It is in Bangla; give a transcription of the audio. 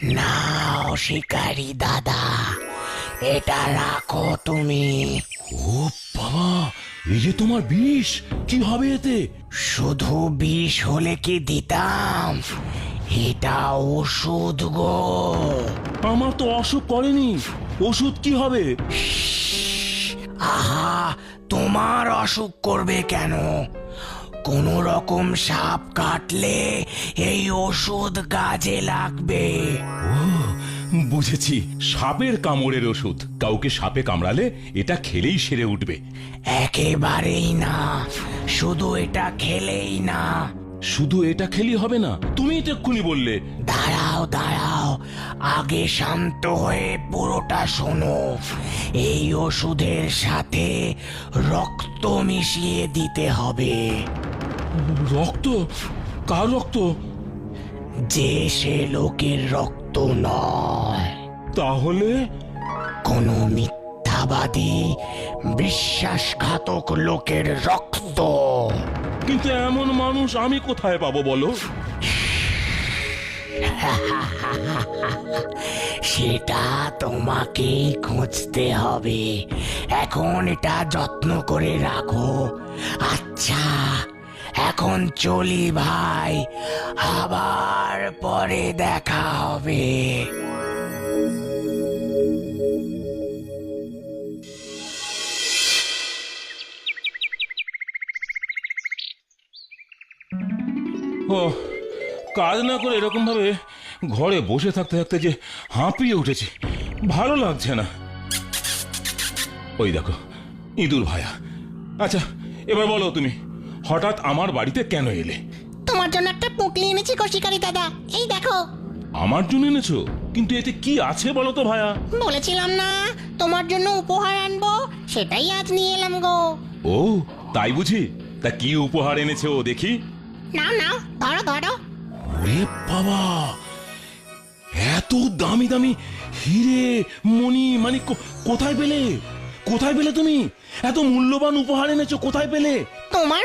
নাও শিকারি দাদা, এটা রাখো তুমি। ও বাবা, এই যে তোমার বিষ, কি হবে এতে? শুধু বিষ হলে কি দিতাম, এটা ওষুধ গো। আমার তো অসুখ করেনি, ওষুধ কি হবে? আহা, তোমার অসুখ করবে কেন? কোন রকম সাপ কাটলে এই ওষুধ কাজে লাগবে। ও বুঝেছি, সাপের কামড়ের ওষুধ। কাউকে সাপে কামড়ালে এটা খেলেই সেরে উঠবে। একেবারেই না, শুধু এটা খেলেই না। শুধু এটা খেলেই হবে না? তুমি তো এক্ষুনি বললে। দাঁড়াও দাঁড়াও, আগে শান্ত হয়ে পুরোটা শোনো। এই ওষুধের সাথে রক্ত মিশিয়ে দিতে হবে। রক্ত? কার রক্ত? যে সে লোকের রক্ত নয়, তাহলে? কোনো মিথ্যাবাদী বিশ্বাসঘাতক লোকের রক্ত। কিন্তু এমন মানুষ আমি কোথায় পাবো বলো? সেটা তোমাকেই খুঁজতে হবে। এখন এটা যত্ন করে রাখো। আচ্ছা, এখন চলি ভাই, আবার পরে দেখা হবে। ও, কাজ না করে এরকম ভাবে ঘরে বসে থাকতে থাকতে যে হাঁপিয়ে উঠেছি, ভালো লাগছে না। ওই দেখো, ইঁদুর ভায়া। আচ্ছা, এবার বলো তুমি হঠাৎ আমার বাড়িতে কেন এলে? তোমার জন্য একটা পুঁটলি এনেছি গো শিকারি দাদা, এই দেখো। আমার জন্য এনেছো? কিন্তু এতে কি আছে বলো তো ভায়া? বলেছিলাম না তোমার জন্য উপহার আনবো, সেটাই আজ নিয়ে এলাম গো। ও তাই বুঝি? তা কি উপহার এনেছো দেখি? নাও নাও, ধরো ধরো। ওরে বাবা, এত দামি দামি হিরে মণি মানে কোথায় পেলে? কোথায় পেলে তুমি? এত মূল্যবান উপহার এনেছো কোথায় পেলে? তোমার